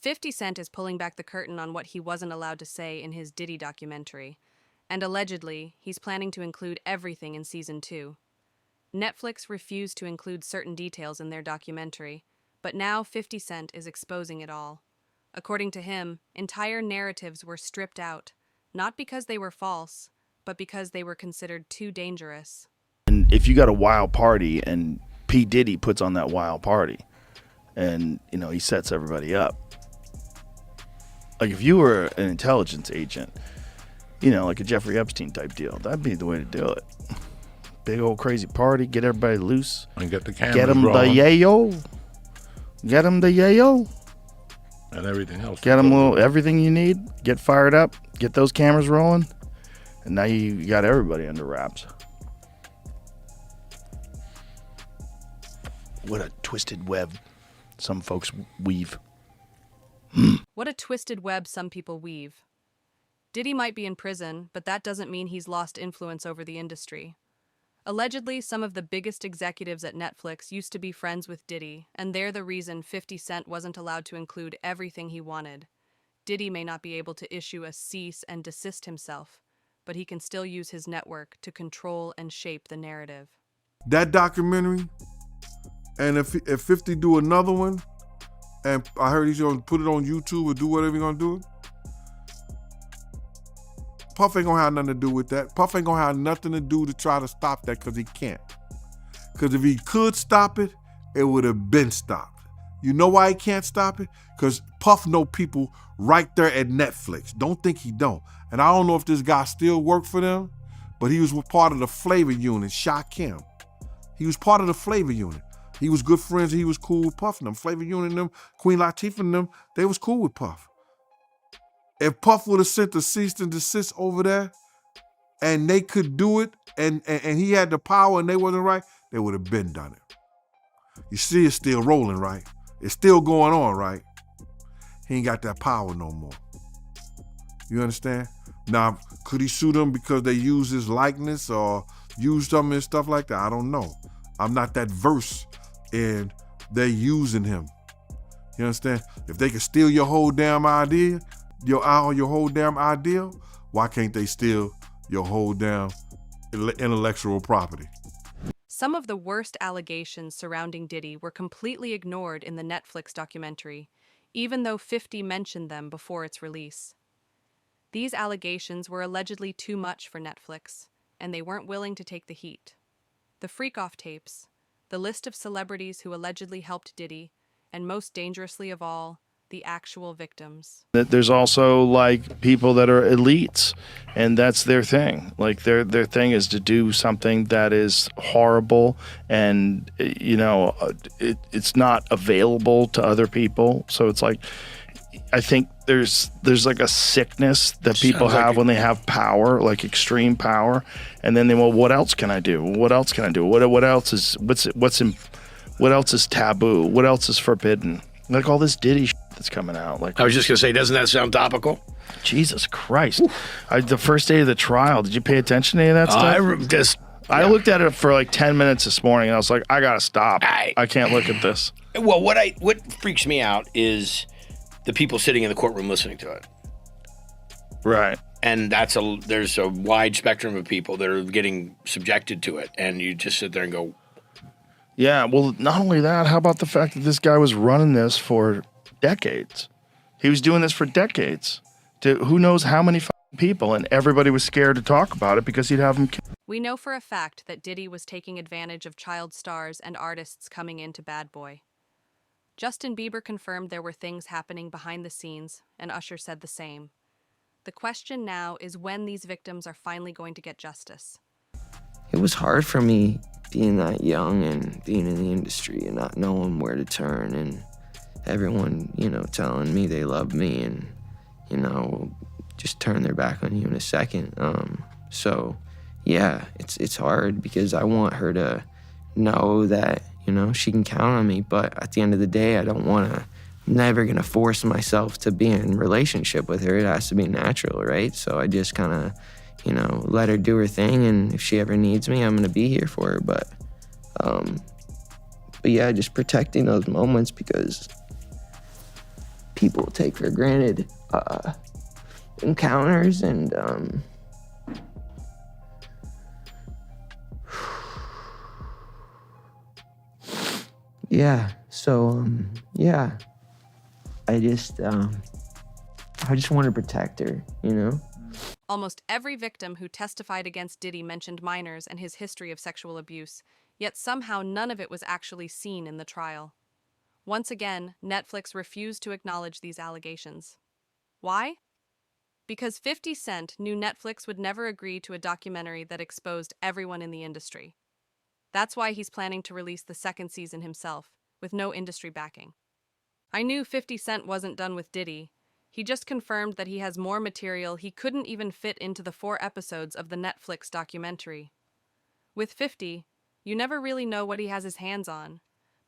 50 Cent is pulling back the curtain on what he wasn't allowed to say in his Diddy documentary, and allegedly, he's planning to include everything in season 2. Netflix refused to include certain details in their documentary, but now 50 Cent is exposing it all. According to him, entire narratives were stripped out, not because they were false, but because they were considered too dangerous. And if you got a wild party and P. Diddy puts on that wild party and, he sets everybody up. Like if you were an intelligence agent, like a Jeffrey Epstein type deal, that'd be the way to do it. Big old crazy party, get everybody loose. And get the cameras Get them rolling. the yayo. Get them the yayo. And everything else. Get them everything you need. Get fired up. Get those cameras rolling. And now you got everybody under wraps. What a twisted web some folks weave. What a twisted web some people weave. Diddy might be in prison, but that doesn't mean he's lost influence over the industry. Allegedly, some of the biggest executives at Netflix used to be friends with Diddy, and they're the reason 50 Cent wasn't allowed to include everything he wanted. Diddy may not be able to issue a cease and desist himself, but he can still use his network to control and shape the narrative. That documentary, and if 50 do another one, and I heard he's gonna put it on YouTube or do whatever he's gonna do, Puff ain't gonna have nothing to do with that. Puff ain't gonna have nothing to do to try to stop that because he can't. Because if he could stop it, it would have been stopped. You know why he can't stop it? Because Puff know people right there at Netflix. Don't think he don't. And I don't know if this guy still work for them, but he was part of the flavor unit, Shaquem. He was part of the flavor unit. He was good friends and he was cool with Puff and them. Flavor unit and them, Queen Latifah and them, they was cool with Puff. If Puff would have sent a cease and desist over there and they could do it and he had the power and they wasn't right, they would have been done it. You see it's still rolling, right? It's still going on, right? He ain't got that power no more. You understand? Now, could he sue them because they used his likeness or used them and stuff like that? I don't know. I'm not that versed in they using him. You understand? If they can steal your whole damn idea, your whole damn ideal, why can't they steal your whole damn intellectual property? Some of the worst allegations surrounding Diddy were completely ignored in the Netflix documentary, even though 50 mentioned them before its release. These allegations were allegedly too much for Netflix, and they weren't willing to take the heat. The freak-off tapes, the list of celebrities who allegedly helped Diddy, and most dangerously of all, the actual victims. There's also people that are elites, and that's their thing. Their thing is to do something that is horrible, and it's not available to other people. So it's I think there's a sickness that people have when they have power, extreme power, and then what else can I do? What else can I do? What else is what else is taboo? What else is forbidden? All this Diddy shit that's coming out. I was just gonna say, doesn't that sound topical? Jesus Christ! The first day of the trial, did you pay attention to any of that stuff? I looked at it for 10 minutes this morning, and I was like, I gotta stop. I can't look at this. Well, what freaks me out is the people sitting in the courtroom listening to it. Right. And there's a wide spectrum of people that are getting subjected to it, and you just sit there and go. Yeah, well, not only that, how about the fact that this guy was running this for decades? He was doing this for decades to who knows how many people, and everybody was scared to talk about it because he'd have them killed. We know for a fact that Diddy was taking advantage of child stars and artists coming into Bad Boy. Justin Bieber confirmed there were things happening behind the scenes, and Usher said the same. The question now is when these victims are finally going to get justice. It was hard for me being that young and being in the industry and not knowing where to turn, and everyone, telling me they love me and, just turn their back on you in a second. So yeah, it's hard because I want her to know that, she can count on me, but at the end of the day, I'm never gonna force myself to be in a relationship with her. It has to be natural, right? So I just kind of, let her do her thing, and if she ever needs me, I'm gonna be here for her. But yeah, just protecting those moments because people take for granted encounters. And yeah, so yeah, I just want to protect her, you know? Almost every victim who testified against Diddy mentioned minors and his history of sexual abuse, yet somehow none of it was actually seen in the trial. Once again, Netflix refused to acknowledge these allegations. Why? Because 50 Cent knew Netflix would never agree to a documentary that exposed everyone in the industry. That's why he's planning to release the second season himself, with no industry backing. I knew 50 Cent wasn't done with Diddy. He just confirmed that he has more material he couldn't even fit into the 4 episodes of the Netflix documentary. With 50, you never really know what he has his hands on,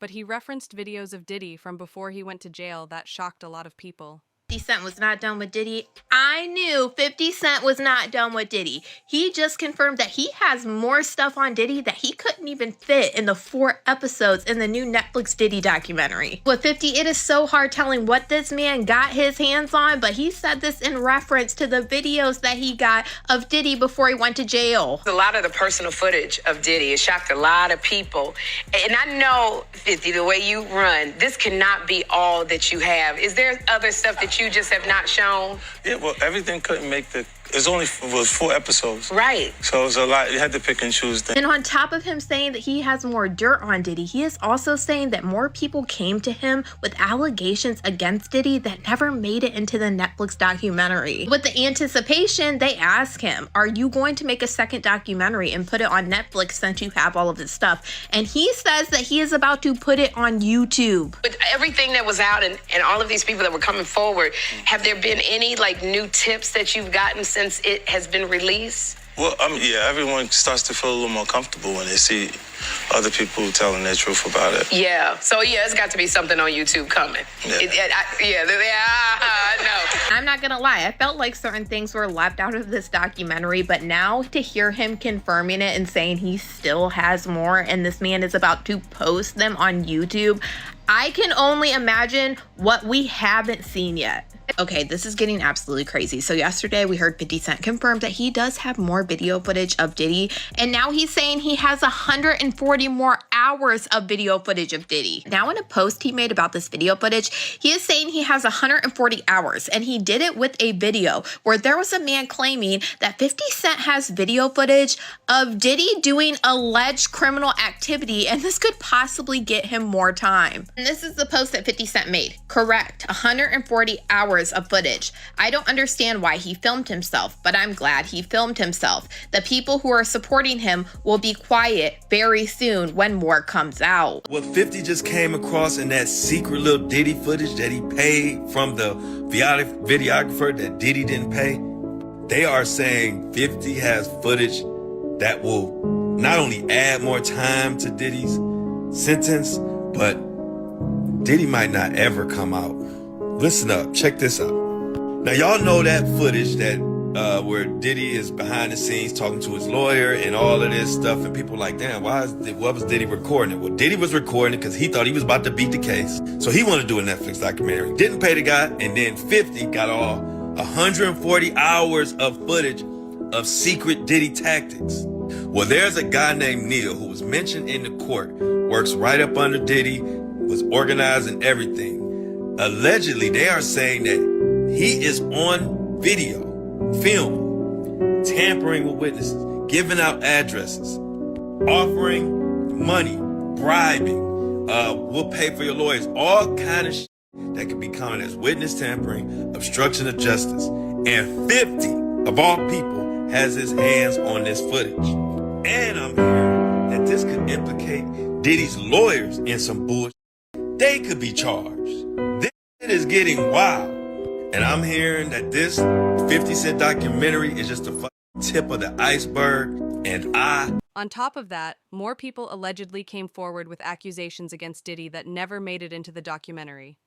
but he referenced videos of Diddy from before he went to jail that shocked a lot of people. 50 Cent was not done with Diddy. I knew 50 Cent was not done with Diddy. He just confirmed that he has more stuff on Diddy that he couldn't even fit in the 4 episodes in the new Netflix Diddy documentary. With 50, it is so hard telling what this man got his hands on, but he said this in reference to the videos that he got of Diddy before he went to jail. A lot of the personal footage of Diddy has shocked a lot of people. And I know, 50, the way you run, this cannot be all that you have. Is there other stuff that you just have not shown? Yeah, well, everything couldn't make the... It was 4 episodes. Right. So it was a lot. You had to pick and choose things. And on top of him saying that he has more dirt on Diddy, he is also saying that more people came to him with allegations against Diddy that never made it into the Netflix documentary. With the anticipation, they ask him, are you going to make a second documentary and put it on Netflix since you have all of this stuff? And he says that he is about to put it on YouTube. With everything that was out and all of these people that were coming forward, have there been any new tips that you've gotten since it has been released? Well, yeah, everyone starts to feel a little more comfortable when they see other people telling their truth about it. Yeah. So, yeah, it's got to be something on YouTube coming. Yeah. I know. I'm not gonna lie, I felt like certain things were left out of this documentary, but now to hear him confirming it and saying he still has more and this man is about to post them on YouTube, I can only imagine what we haven't seen yet. Okay, this is getting absolutely crazy. So yesterday we heard 50 Cent confirm that he does have more video footage of Diddy, and now he's saying he has 140 more hours of video footage of Diddy. Now in a post he made about this video footage, he is saying he has 140 hours, and he did it with a video where there was a man claiming that 50 Cent has video footage of Diddy doing alleged criminal activity, and this could possibly get him more time. And this is the post that 50 Cent made. Correct, 140 hours of footage. I don't understand why he filmed himself, but I'm glad he filmed himself. The people who are supporting him will be quiet very soon when more comes out. What 50 just came across in that secret little Diddy footage that he paid from the videographer that Diddy didn't pay, they are saying 50 has footage that will not only add more time to Diddy's sentence, but Diddy might not ever come out. Listen up, check this out. Now y'all know that footage that where Diddy is behind the scenes talking to his lawyer and all of this stuff, and people like, damn, what was Diddy recording it? Well, Diddy was recording it because he thought he was about to beat the case. So he wanted to do a Netflix documentary. Didn't pay the guy, and then 50 got all 140 hours of footage of secret Diddy tactics. Well, there's a guy named Neil who was mentioned in the court, works right up under Diddy, was organizing everything. Allegedly, they are saying that he is on video, filming, tampering with witnesses, giving out addresses, offering money, bribing, we'll pay for your lawyers, all kind of shit that could be counted as witness tampering, obstruction of justice. And 50, of all people, has his hands on this footage. And I'm hearing that this could implicate Diddy's lawyers in some bullshit. They could be charged. This shit is getting wild. And I'm hearing that this 50 Cent documentary is just the tip of the iceberg. And On top of that, more people allegedly came forward with accusations against Diddy that never made it into the documentary.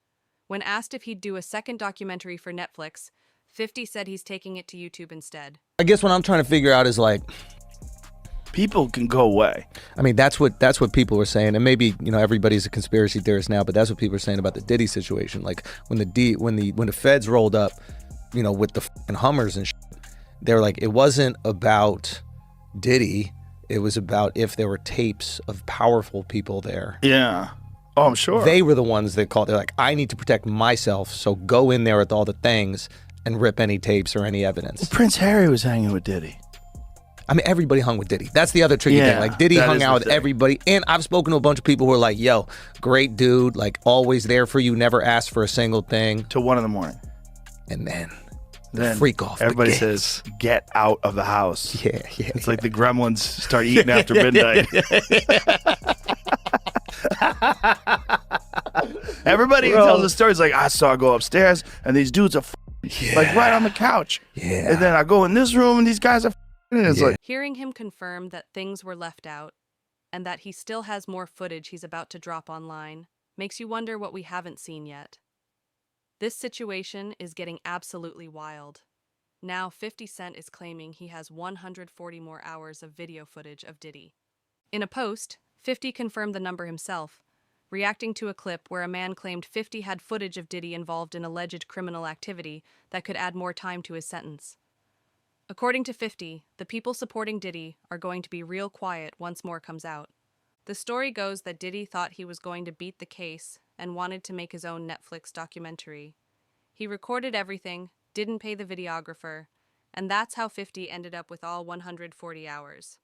When asked if he'd do a second documentary for Netflix, 50 said he's taking it to YouTube instead. I guess what I'm trying to figure out is people can go away. I mean, that's what people were saying, and maybe everybody's a conspiracy theorist now, but that's what people are saying about the Diddy situation. Like when the feds rolled up, with the fucking Hummers and shit, they're like, it wasn't about Diddy, it was about if there were tapes of powerful people there. Yeah. Oh, I'm sure. They were the ones that called. They're like, I need to protect myself, so go in there with all the things and rip any tapes or any evidence. Well, Prince Harry was hanging with Diddy. I mean, everybody hung with Diddy. That's the other tricky thing. Like, Diddy hung out with everybody. And I've spoken to a bunch of people who are like, yo, great dude, like, always there for you, never asked for a single thing. Till 1 a.m. And then freak off. Everybody says, get out of the house. Yeah. It's like the gremlins start eating after midnight. Everybody who tells the stories like, I saw her go upstairs and these dudes are like right on the couch. Yeah. And then I go in this room and these guys are and it's like. Hearing him confirm that things were left out and that he still has more footage he's about to drop online makes you wonder what we haven't seen yet. This situation is getting absolutely wild. Now 50 Cent is claiming he has 140 more hours of video footage of Diddy. In a post, 50 confirmed the number himself, reacting to a clip where a man claimed 50 had footage of Diddy involved in alleged criminal activity that could add more time to his sentence. According to 50, the people supporting Diddy are going to be real quiet once more comes out. The story goes that Diddy thought he was going to beat the case and wanted to make his own Netflix documentary. He recorded everything, didn't pay the videographer, and that's how 50 ended up with all 140 hours.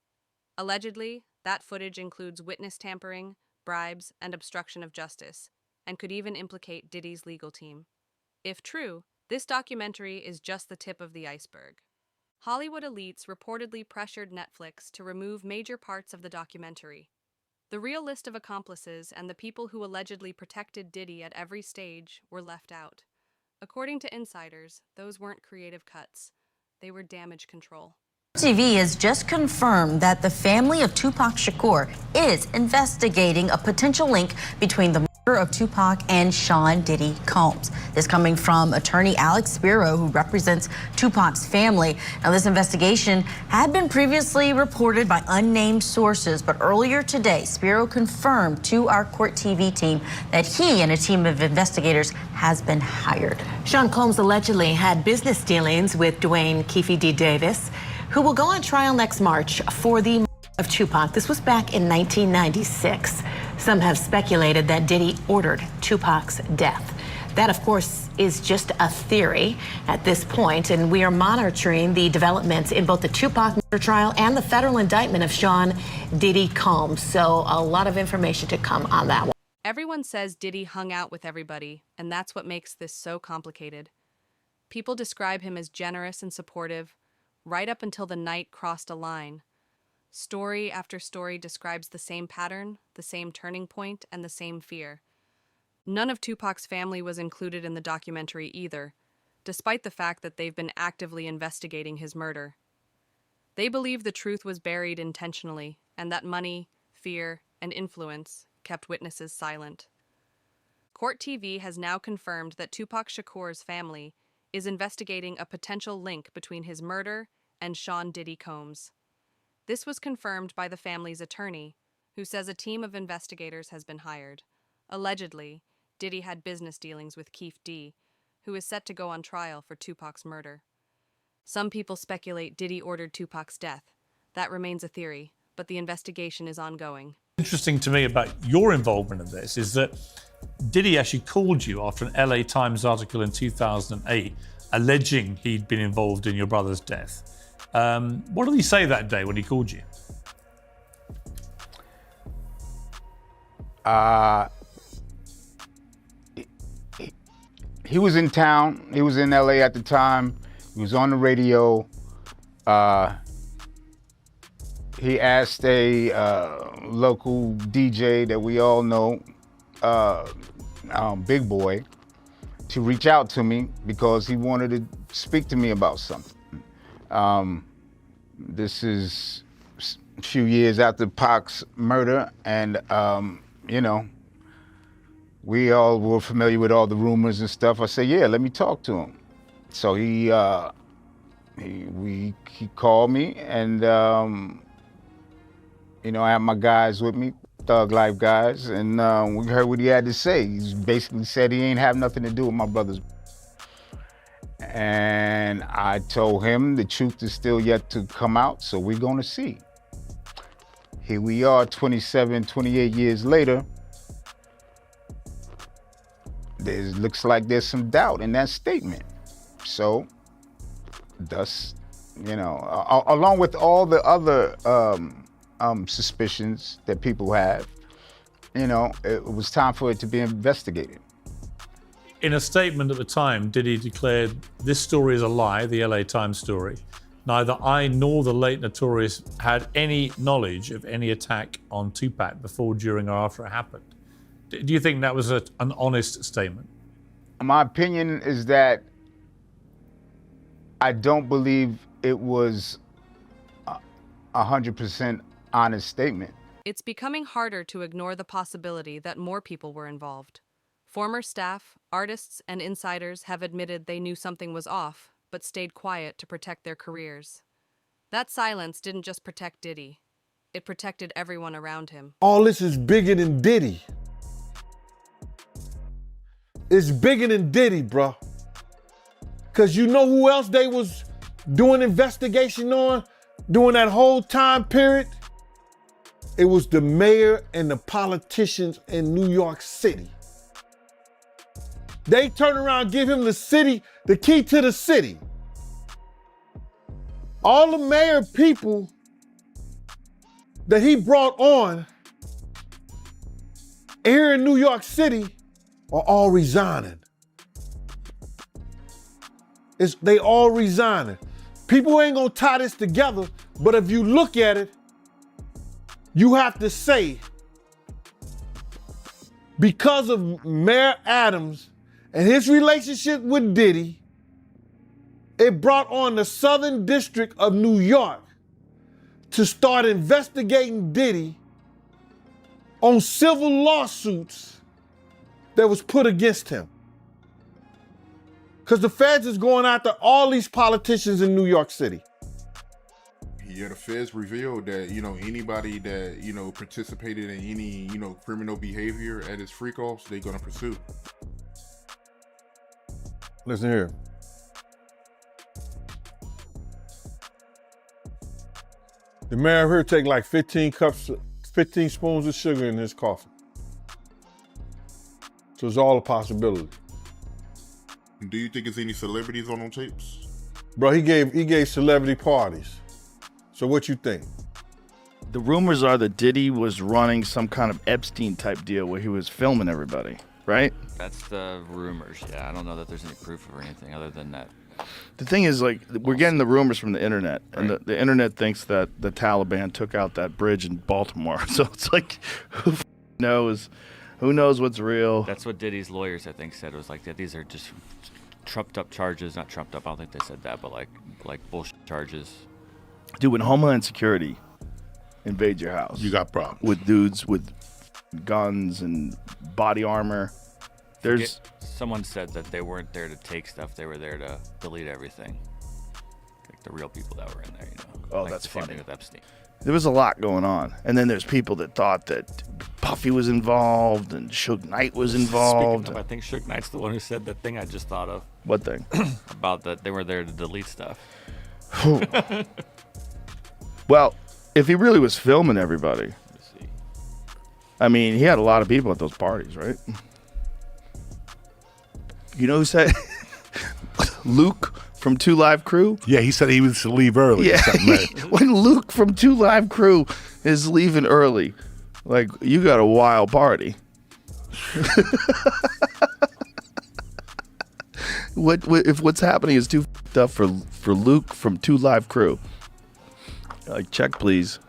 Allegedly, that footage includes witness tampering, bribes, and obstruction of justice, and could even implicate Diddy's legal team. If true, this documentary is just the tip of the iceberg. Hollywood elites reportedly pressured Netflix to remove major parts of the documentary. The real list of accomplices and the people who allegedly protected Diddy at every stage were left out. According to insiders, those weren't creative cuts. They were damage control. TV has just confirmed that the family of Tupac Shakur is investigating a potential link between the murder of Tupac and Sean Diddy Combs. This coming from attorney Alex Spiro, who represents Tupac's family. Now, this investigation had been previously reported by unnamed sources, but earlier today, Spiro confirmed to our Court TV team that he and a team of investigators has been hired. Sean Combs allegedly had business dealings with Dwayne Keefe D. Davis, who will go on trial next March for the murder of Tupac. This was back in 1996. Some have speculated that Diddy ordered Tupac's death. That, of course, is just a theory at this point, and we are monitoring the developments in both the Tupac murder trial and the federal indictment of Sean Diddy Combs. So a lot of information to come on that one. Everyone says Diddy hung out with everybody, and that's what makes this so complicated. People describe him as generous and supportive, right up until the night crossed a line. Story after story describes the same pattern, the same turning point, and the same fear. None of Tupac's family was included in the documentary either, despite the fact that they've been actively investigating his murder. They believe the truth was buried intentionally, and that money, fear, and influence kept witnesses silent. Court TV has now confirmed that Tupac Shakur's family is investigating a potential link between his murder and Sean Diddy Combs. This was confirmed by the family's attorney, who says a team of investigators has been hired. Allegedly, Diddy had business dealings with Keefe D., who is set to go on trial for Tupac's murder. Some people speculate Diddy ordered Tupac's death. That remains a theory, but the investigation is ongoing. Interesting to me about your involvement in this is that Diddy actually called you after an LA Times article in 2008 alleging he'd been involved in your brother's death. What did he say that day when he called you? He was in town. He was in LA at the time. He was on the radio. He asked a local DJ that we all know, Big Boy, to reach out to me because he wanted to speak to me about something. This is a few years after Pac's murder, and you know, we all were familiar with all the rumors and stuff. I said, yeah, let me talk to him. So he called me, and You know, I had my guys with me, Thug Life guys, and we heard what he had to say. He basically said he ain't have nothing to do with my brother's. And I told him the truth is still yet to come out, so we're gonna see. Here we are 27, 28 years later. Looks like there's some doubt in that statement. So, thus, you know, along with all the other suspicions that people have, you know, it was time for it to be investigated. In a statement at the time, Diddy declared, "This story is a lie, the LA Times story. Neither I nor the late Notorious had any knowledge of any attack on Tupac before, during, or after it happened." Do you think that was an honest statement? My opinion is that I don't believe it was 100% honest statement. It's becoming harder to ignore the possibility that more people were involved. Former staff, artists, and insiders have admitted they knew something was off, but stayed quiet to protect their careers. That silence didn't just protect Diddy. It protected everyone around him. All this is bigger than Diddy. It's bigger than Diddy, bro. Cause you know who else they was doing investigation on during that whole time period? It was the mayor and the politicians in New York City. They turn around and give him the key to the city. All the mayor people that he brought on here in New York City are all resigning. They all resigning. People ain't gonna tie this together, but if you look at it, you have to say, because of Mayor Adams and his relationship with Diddy, it brought on the Southern District of New York to start investigating Diddy on civil lawsuits that was put against him. Because the feds is going after all these politicians in New York City. Yeah, the feds revealed that, you know, anybody that, you know, participated in any, you know, criminal behavior at his freak-offs, they're going to pursue. Listen here. The mayor here take like 15 spoons of sugar in his coffee. So it's all a possibility. Do you think there's any celebrities on them tapes? Bro, he gave celebrity parties. So what you think? The rumors are that Diddy was running some kind of Epstein type deal where he was filming everybody, right? That's the rumors. Yeah, I don't know that there's any proof or anything other than that. The thing is, like, we're getting the rumors from the internet, and the internet thinks that the Taliban took out that bridge in Baltimore. So it's like, who knows? Who knows what's real? That's what Diddy's lawyers, I think, said. It was like that these are just trumped up charges. Not trumped up. I don't think they said that, but like bullshit charges. Dude, when Homeland Security invade your house, you got problems with dudes with guns and body armor. Someone said that they weren't there to take stuff; they were there to delete everything. Like the real people that were in there, you know. Oh, like that's the same funny. thing with Epstein. There was a lot going on, and then there's people that thought that Puffy was involved and Suge Knight was involved. Speaking of, I think Suge Knight's the one who said that thing I just thought of. What thing? About that they were there to delete stuff. Well, if he really was filming everybody, I mean, he had a lot of people at those parties, right? You know who said Luke from 2 Live Crew? Yeah, he said he was to leave early. Yeah, when Luke from 2 Live Crew is leaving early, like, you got a wild party. If what's happening is too f***ed up for Luke from 2 Live Crew? Like, check, please.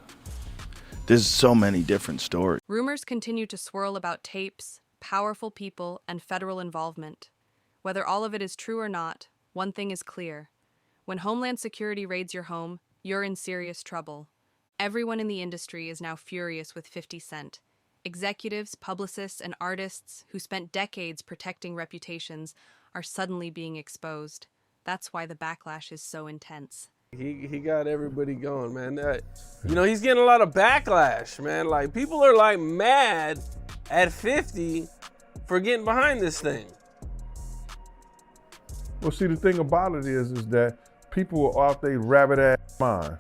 There's so many different stories. Rumors continue to swirl about tapes, powerful people, and federal involvement. Whether all of it is true or not, one thing is clear. When Homeland Security raids your home, you're in serious trouble. Everyone in the industry is now furious with 50 Cent. Executives, publicists, and artists who spent decades protecting reputations are suddenly being exposed. That's why the backlash is so intense. He got everybody going, man. He's getting a lot of backlash, man. Like, people are like mad at 50 for getting behind this thing. Well, see, the thing about it is that people are out their rabbit ass mind,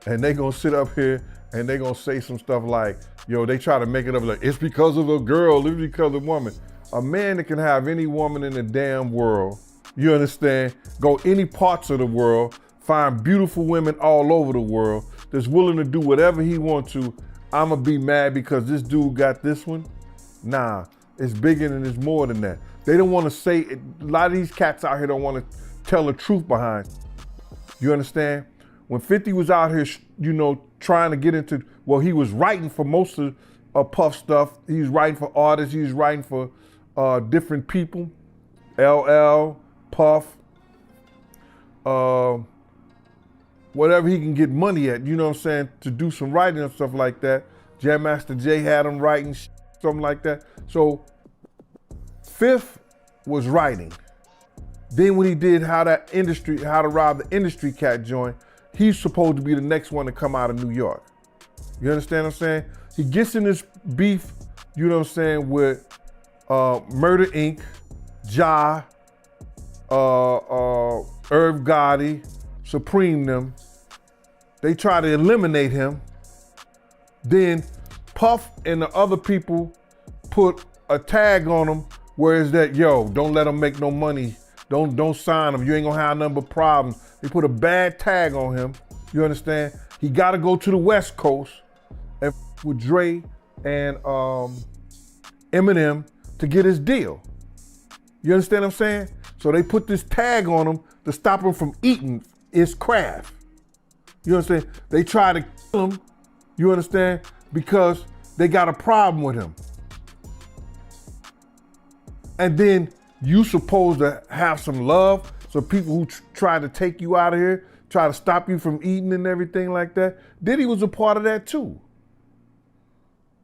and they gonna sit up here and they gonna say some stuff like, yo, they try to make it up like, it's because of a girl, it's because of a woman. A man that can have any woman in the damn world, you understand, go any parts of the world, find beautiful women all over the world, that's willing to do whatever he wants to. I'ma be mad because this dude got this one? Nah, it's bigger and it's more than that. They don't want to say it. A lot of these cats out here don't want to tell the truth behind it. You understand? When 50 was out here, trying to get into, well, he was writing for most of Puff stuff. He was writing for artists. He was writing for different people. LL, Puff, whatever he can get money at, you know what I'm saying, to do some writing and stuff like that. Jam Master Jay had him writing something like that. So Fifth was writing. Then when he did How to Rob the Industry cat joint, he's supposed to be the next one to come out of New York. You understand what I'm saying? He gets in this beef, you know what I'm saying, with Murder Inc., Ja, Irv Gotti, Supreme them. They try to eliminate him. Then Puff and the other people put a tag on him where it's that, yo, don't let him make no money. Don't sign him. You ain't gonna have none but problems. They put a bad tag on him. You understand? He gotta go to the West Coast and with Dre and Eminem to get his deal. You understand what I'm saying? So they put this tag on him to stop him from eating his craft. You understand? They try to kill him, you understand? Because they got a problem with him. And then you supposed to have some love, so people who try to take you out of here, try to stop you from eating and everything like that. Diddy was a part of that too.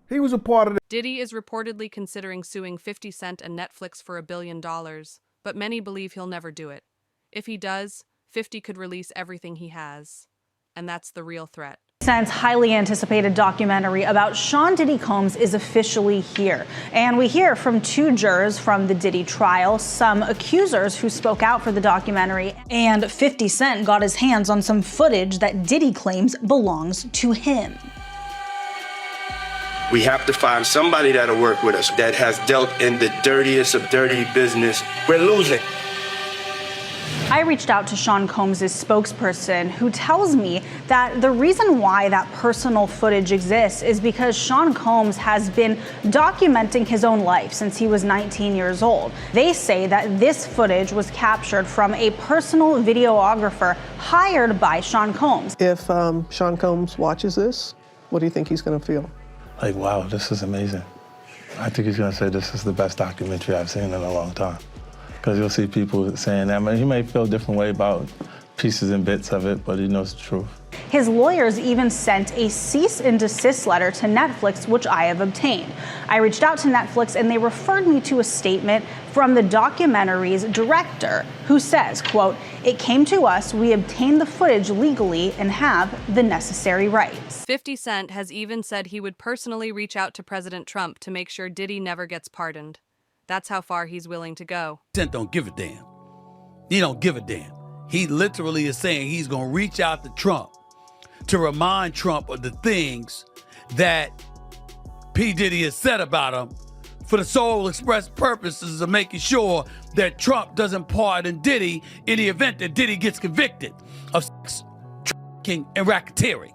He was a part of that. Diddy is reportedly considering suing 50 Cent and Netflix for $1 billion, but many believe he'll never do it. If he does, 50 could release everything he has. And that's the real threat. Cent's highly anticipated documentary about Sean Diddy Combs is officially here. And we hear from 2 jurors from the Diddy trial, some accusers who spoke out for the documentary, and 50 Cent got his hands on some footage that Diddy claims belongs to him. We have to find somebody that'll work with us that has dealt in the dirtiest of dirty business. We're losing. I reached out to Sean Combs' spokesperson, who tells me that the reason why that personal footage exists is because Sean Combs has been documenting his own life since he was 19 years old. They say that this footage was captured from a personal videographer hired by Sean Combs. If Sean Combs watches this, what do you think he's going to feel? Like, wow, this is amazing. I think he's going to say this is the best documentary I've seen in a long time. Because you'll see people saying that. I mean, he may feel a different way about pieces and bits of it, but he knows the truth. His lawyers even sent a cease and desist letter to Netflix, which I have obtained. I reached out to Netflix and they referred me to a statement from the documentary's director who says, quote, "It came to us, we obtained the footage legally and have the necessary rights." 50 Cent has even said he would personally reach out to President Trump to make sure Diddy never gets pardoned. That's how far he's willing to go. Cent don't give a damn. He don't give a damn. He literally is saying he's going to reach out to Trump to remind Trump of the things that P. Diddy has said about him for the sole express purposes of making sure that Trump doesn't pardon Diddy in the event that Diddy gets convicted of sex, trafficking, and racketeering.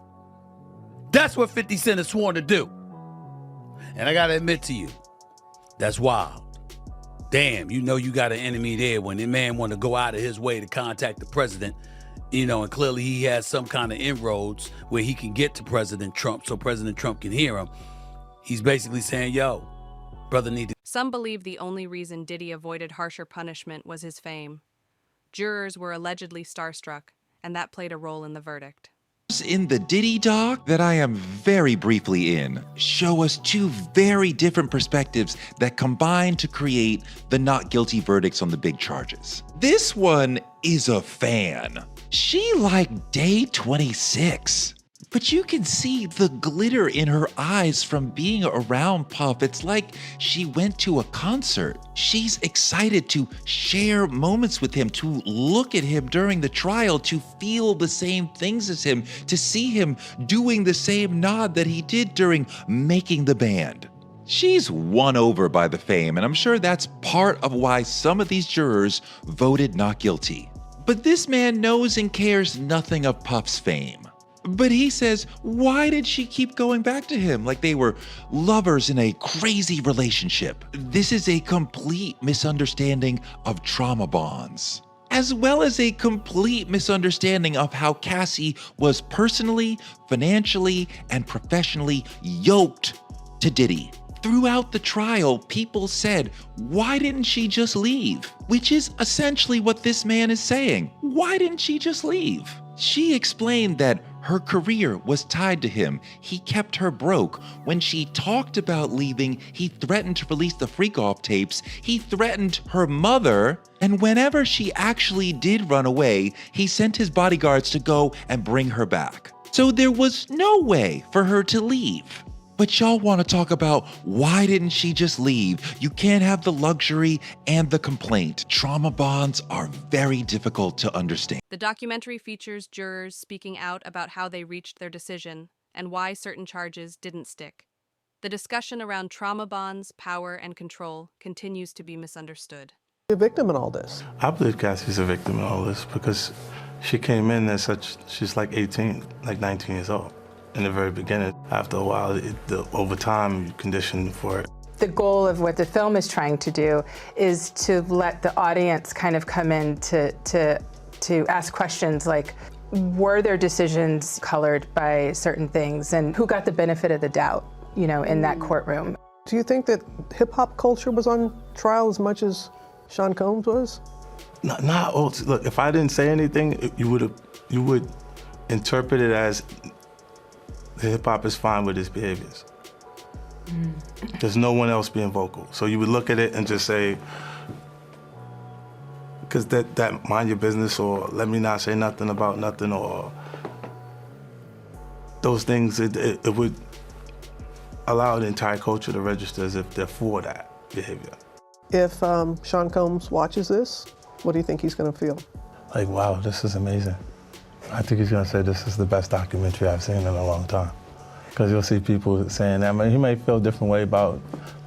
That's what 50 Cent is sworn to do. And I got to admit to you, that's wild. Damn, you know you got an enemy there when the man want to go out of his way to contact the president, you know, and clearly he has some kind of inroads where he can get to President Trump so President Trump can hear him. He's basically saying, yo, brother need to... Some believe the only reason Diddy avoided harsher punishment was his fame. Jurors were allegedly starstruck, and that played a role in the verdict. In the Diddy doc that I am very briefly in, show us 2 very different perspectives that combine to create the not guilty verdicts on the big charges. This one is a fan. She like day 26. But you can see the glitter in her eyes from being around Puff. It's like she went to a concert. She's excited to share moments with him, to look at him during the trial, to feel the same things as him, to see him doing the same nod that he did during making the band. She's won over by the fame, and I'm sure that's part of why some of these jurors voted not guilty. But this man knows and cares nothing of Puff's fame. But he says, why did she keep going back to him like they were lovers in a crazy relationship? This is a complete misunderstanding of trauma bonds, as well as a complete misunderstanding of how Cassie was personally, financially, and professionally yoked to Diddy. Throughout the trial, people said, why didn't she just leave? Which is essentially what this man is saying. Why didn't she just leave? She explained that her career was tied to him. He kept her broke. When she talked about leaving, he threatened to release the freak-off tapes. He threatened her mother. And whenever she actually did run away, he sent his bodyguards to go and bring her back. So there was no way for her to leave. But y'all want to talk about why didn't she just leave? You can't have the luxury and the complaint. Trauma bonds are very difficult to understand. The documentary features jurors speaking out about how they reached their decision and why certain charges didn't stick. The discussion around trauma bonds, power, and control continues to be misunderstood. A victim in all this. I believe Cassie's a victim in all this because she came in as such, she's like 18, like 19 years old. In the very beginning, after a while, over time, you condition for it. The goal of what the film is trying to do is to let the audience kind of come in to ask questions like, were their decisions colored by certain things, and who got the benefit of the doubt, you know, in that courtroom? Do you think that hip-hop culture was on trial as much as Sean Combs was? Not all. Look, if I didn't say anything, you would interpret it as hip-hop is fine with his behaviors. There's no one else being vocal. So you would look at it and just say, because that mind your business, or let me not say nothing about nothing, or those things, it would allow the entire culture to register as if they're for that behavior. If Sean Combs watches this, what do you think he's going to feel? Like, wow, this is amazing. I think he's going to say this is the best documentary I've seen in a long time. Because you'll see people saying that. I mean, he may feel a different way about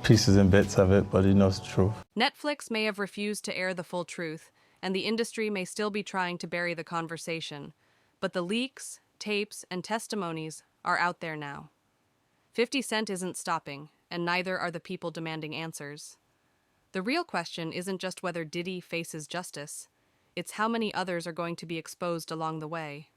pieces and bits of it, but he knows the truth. Netflix may have refused to air the full truth, and the industry may still be trying to bury the conversation. But the leaks, tapes, and testimonies are out there now. 50 Cent isn't stopping, and neither are the people demanding answers. The real question isn't just whether Diddy faces justice. It's how many others are going to be exposed along the way.